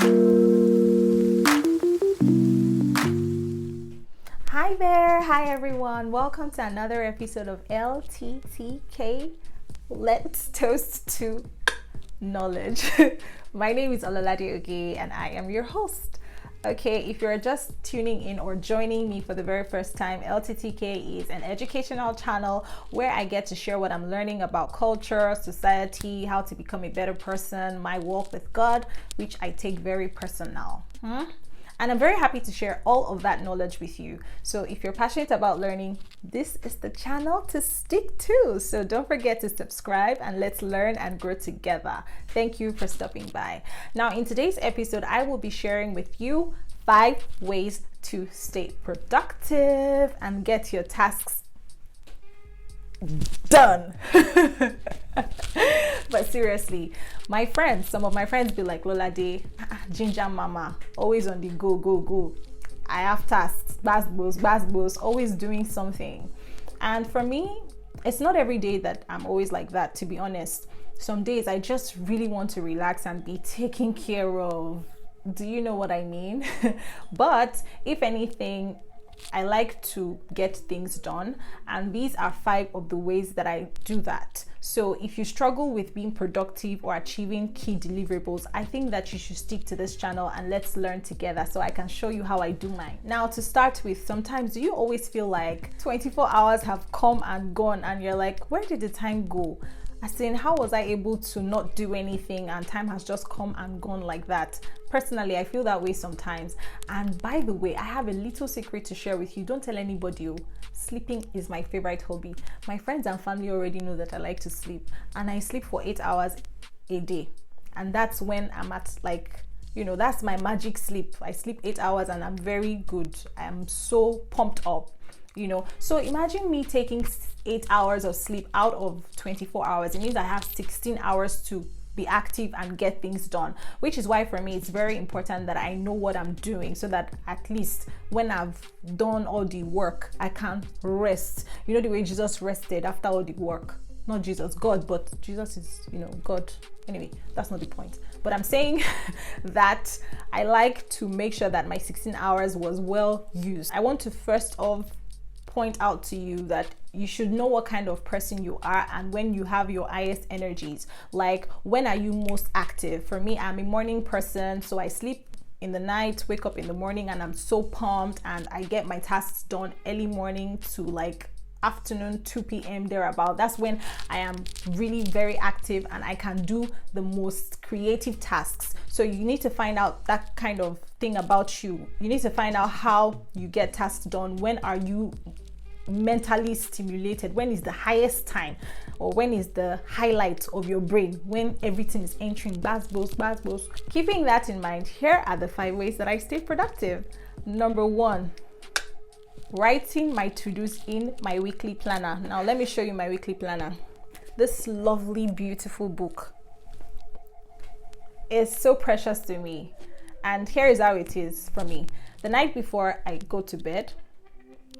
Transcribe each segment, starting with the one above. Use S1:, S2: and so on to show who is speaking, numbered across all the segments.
S1: Hi there, hi everyone. Welcome to another episode of LTTK. Let's toast to knowledge. My name is Olalade Oge and I am your host. Okay, if you're just tuning in or joining me for the very first time, LTTK is an educational channel where I get to share what I'm learning about culture, society, how to become a better person, my walk with God, which I take very personal. And I'm very happy to share all of that knowledge with you. So if you're passionate about learning, this is the channel to stick to. So don't forget to subscribe and let's learn and grow together. Thank you for stopping by. Now, in today's episode, I will be sharing with you 5 ways to stay productive and get your tasks done. But seriously, some of my friends be like, Lolade, ginger mama, always on the go. I have tasks, basbos, always doing something. And for me, it's not every day that I'm always like that, to be honest. Some days I just really want to relax and be taken care of. Do you know what I mean? But if anything, I like to get things done, and these are 5 of the ways that I do that. So if you struggle with being productive or achieving key deliverables, I think that you should stick to this channel and let's learn together so I can show you how I do mine. Now, to start with, sometimes do you always feel like 24 hours have come and gone and you're like, where did the time go? As in, how was I able to not do anything and time has just come and gone like that? Personally, I feel that way sometimes. And by the way, I have a little secret to share with you. Don't tell anybody. Sleeping is my favorite hobby. My friends and family already know that I like to sleep, and I sleep for 8 hours a day. And that's when I'm at, like, that's my magic sleep. I sleep 8 hours and I'm very good. I am so pumped up. So imagine me taking 8 hours of sleep out of 24 hours. It means I have 16 hours to be active and get things done, which is why for me it's very important that I know what I'm doing, so that at least when I've done all the work, I can rest. The way Jesus rested after all the work. Not Jesus, God, but Jesus is, God. Anyway, that's not the point. But I'm saying that I like to make sure that my 16 hours was well used. I want to first off point out to you that you should know what kind of person you are and when you have your highest energies. Like, when are you most active? For me, I'm a morning person, so I sleep in the night, wake up in the morning, and I'm so pumped, and I get my tasks done early morning to like afternoon 2 p.m. thereabout. That's when I am really very active and I can do the most creative tasks. So you need to find out that kind of thing about you. You need to find out how you get tasks done. When are you mentally stimulated? When is the highest time, or when is the highlight of your brain, when everything is entering basbos. Keeping that in mind, here are the 5 ways that I stay productive. Number 1, writing my to-dos in my weekly planner. Now let me show you my weekly planner. This lovely, beautiful book is so precious to me, and here is how it is for me. The night before I go to bed,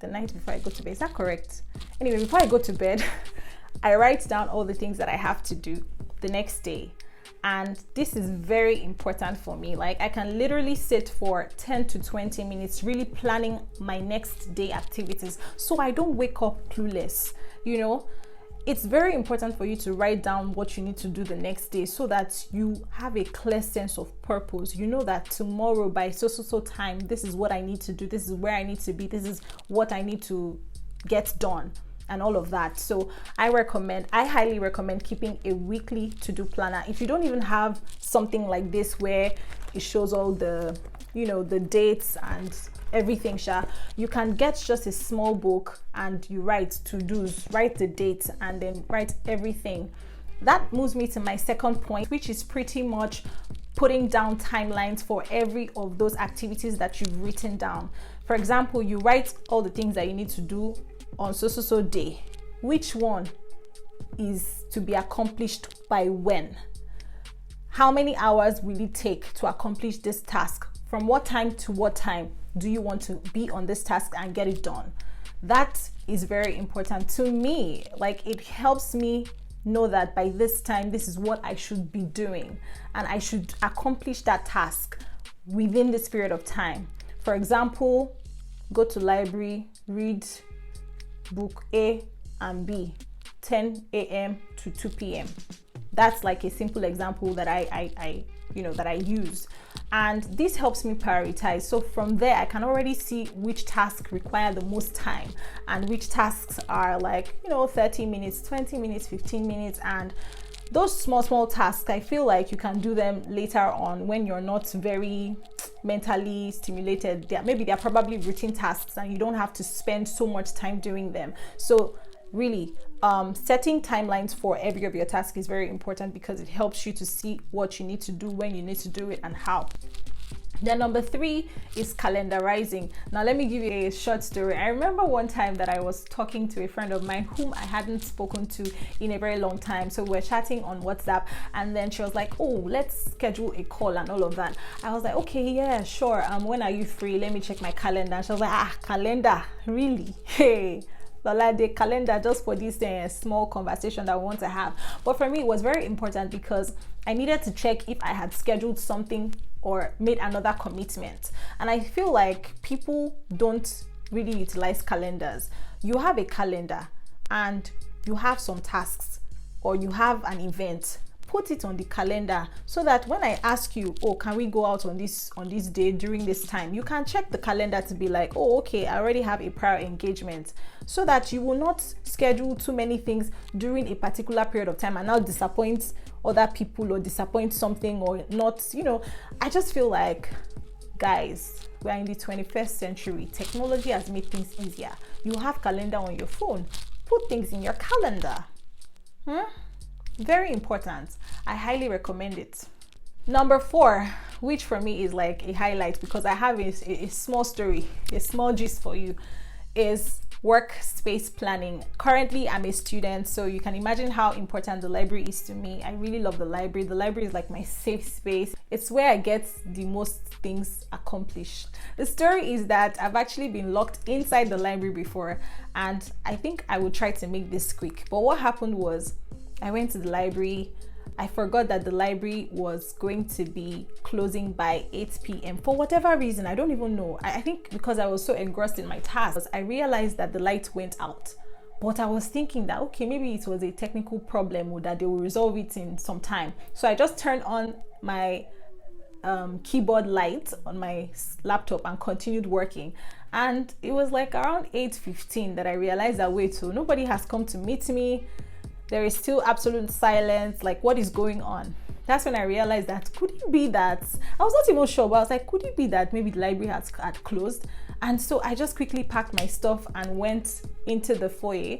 S1: is that correct? Anyway, before I go to bed, I write down all the things that I have to do the next day. And this is very important for me. Like, I can literally sit for 10 to 20 minutes really planning my next day activities, so I don't wake up clueless. It's very important for you to write down what you need to do the next day, so that you have a clear sense of purpose. You know that tomorrow by so time, this is what I need to do, this is where I need to be, this is what I need to get done, and all of that. So I highly recommend keeping a weekly to-do planner. If you don't even have something like this where it shows all the the dates and everything, you can get just a small book and you write to-dos, write the dates, and then write everything. That moves me to my second point, which is pretty much putting down timelines for every of those activities that you've written down. For example, you write all the things that you need to do on so day. Which one is to be accomplished by when? How many hours will it take to accomplish this task? From what time to what time do you want to be on this task and get it done? That is very important to me. Like, it helps me know that by this time, this is what I should be doing, and I should accomplish that task within this period of time. For example, go to library, read book A and B, 10 a.m. to 2 p.m. That's like a simple example that I that I use. And this helps me prioritize. So from there, I can already see which tasks require the most time and which tasks are like, 30 minutes, 20 minutes, 15 minutes. And those small tasks, I feel like you can do them later on when you're not very mentally stimulated. Maybe they're probably routine tasks and you don't have to spend so much time doing them. So really, setting timelines for every of your tasks is very important because it helps you to see what you need to do, when you need to do it, and how. Then number 3 is calendarizing. Now let me give you a short story. I remember one time that I was talking to a friend of mine whom I hadn't spoken to in a very long time. So we're chatting on WhatsApp, and then she was like, oh, let's schedule a call and all of that. I was like, okay, yeah, sure. When are you free? Let me check my calendar. And she was like, calendar, really? Hey, the calendar just for this small conversation that we want to have. But for me, it was very important because I needed to check if I had scheduled something or made another commitment. And I feel like people don't really utilize calendars. You have a calendar and you have some tasks or you have an event. Put it on the calendar so that when I ask you, oh, can we go out on this day during this time, you can check the calendar to be like, oh, okay, I already have a prior engagement, so that you will not schedule too many things during a particular period of time and now disappoint other people or disappoint something or not. I just feel like, guys, we're in the 21st century. Technology has made things easier. You have calendar on your phone. Put things in your calendar. Very important. I highly recommend it. Number 4, which for me is like a highlight because I have a small story, a small gist for you, is workspace planning. Currently, I'm a student, so you can imagine how important the library is to me. I really love the library. The library is like my safe space. It's where I get the most things accomplished. The story is that I've actually been locked inside the library before, and I think I would try to make this quick. But what happened was, I went to the library. I forgot that the library was going to be closing by 8 p.m. for whatever reason. I don't even know. I think because I was so engrossed in my tasks, I realized that the light went out. But I was thinking that, okay, maybe it was a technical problem or that they will resolve it in some time. So I just turned on my keyboard light on my laptop and continued working. And it was like around 8:15 that I realized that, wait, so nobody has come to meet me. There is still absolute silence. Like, what is going on? That's when I realized that could it be that I was not even sure, but I was like, could it be that maybe the library had closed? And so I just quickly packed my stuff and went into the foyer.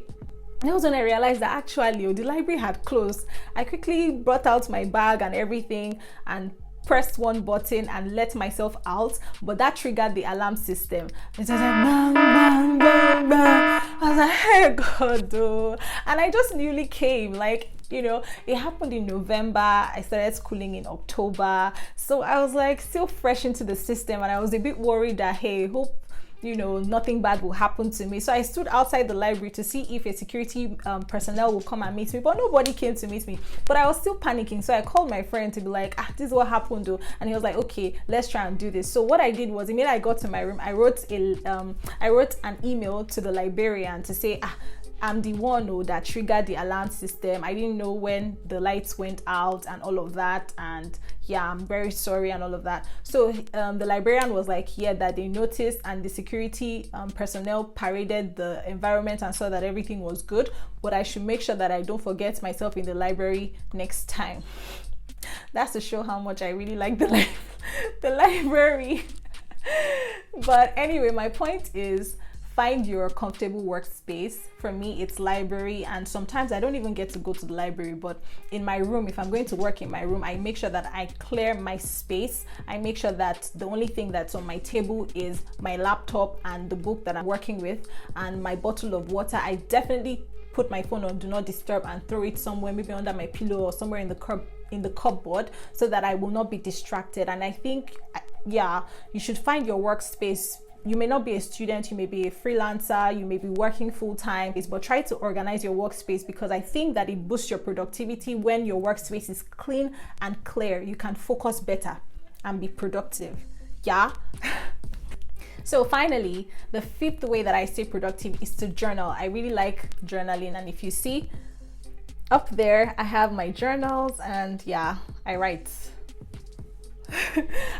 S1: That was when I realized that actually the library had closed. I quickly brought out my bag and everything and pressed one button and let myself out, but that triggered the alarm system. It was like bang, bang, bang, bang. I was like, hey God, oh. And I just newly came, like, it happened in November. I started schooling in October, so I was like still fresh into the system, and I was a bit worried that, hey, hope nothing bad will happen to me. So I stood outside the library to see if a security personnel will come and meet me, but nobody came to meet me. But I was still panicking, so I called my friend to be like, this is what happened though. And he was like, okay, let's try and do this. So what I did was, immediately I got to my room, I wrote an email to the librarian to say, I'm the one that triggered the alarm system. I didn't know when the lights went out and all of that, and yeah, I'm very sorry and all of that. So the librarian was like, yeah, that they noticed, and the security personnel paraded the environment and saw that everything was good, but I should make sure that I don't forget myself in the library next time. That's to show how much I really like the library. But anyway, my point is, find your comfortable workspace. For me, it's library, and sometimes I don't even get to go to the library, but in my room, if I'm going to work in my room, I make sure that I clear my space. I make sure that the only thing that's on my table is my laptop and the book that I'm working with and my bottle of water. I definitely put my phone on do not disturb and throw it somewhere, maybe under my pillow or somewhere in the cupboard, so that I will not be distracted. And I think, yeah, you should find your workspace. You may not be a student, you may be a freelancer, you may be working full-time, but try to organize your workspace, because I think that it boosts your productivity when your workspace is clean and clear. You can focus better and be productive. Yeah. So finally, the fifth way that I stay productive is to journal. I really like journaling, and if you see up there, I have my journals, and yeah, I write.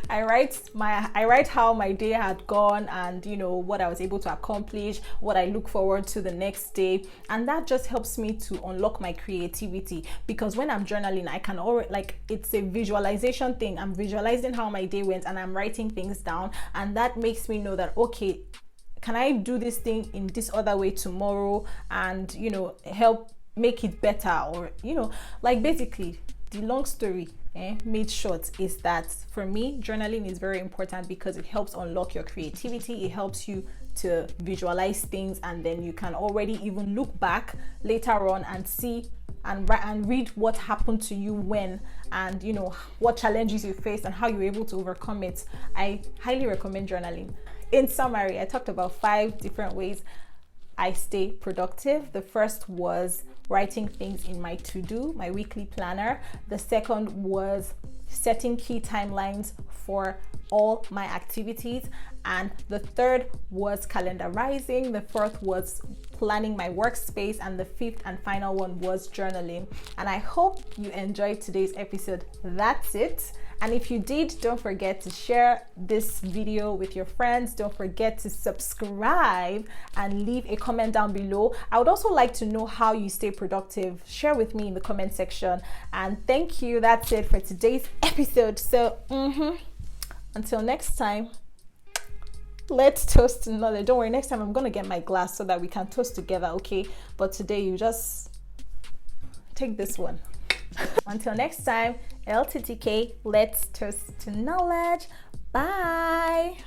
S1: I write how my day had gone, and you know what I was able to accomplish, what I look forward to the next day, and that just helps me to unlock my creativity. Because when I'm journaling, I can already, like, it's a visualization thing. I'm visualizing how my day went and I'm writing things down, and that makes me know that, okay, can I do this thing in this other way tomorrow, and you know, help make it better, or you know, like, basically the long story made short is that for me, journaling is very important because it helps unlock your creativity. It helps you to visualize things, and then you can already even look back later on and see and read what happened to you when, and you know, what challenges you faced and how you were able to overcome it. I highly recommend journaling. In summary, I talked about 5 different ways I stay productive. The first was writing things in my to-do, my weekly planner. The second was setting key timelines for all my activities. And the third was calendarizing. The fourth was planning my workspace. And the fifth and final one was journaling. And I hope you enjoyed today's episode. That's it. And if you did, don't forget to share this video with your friends. Don't forget to subscribe and leave a comment down below. I would also like to know how you stay productive. Share with me in the comment section. And thank you. That's it for today's episode. So until next time, let's toast to knowledge. Don't worry, next time I'm gonna get my glass so that we can toast together, okay? But today you just take this one. Until next time, LTTK, let's toast to knowledge. Bye.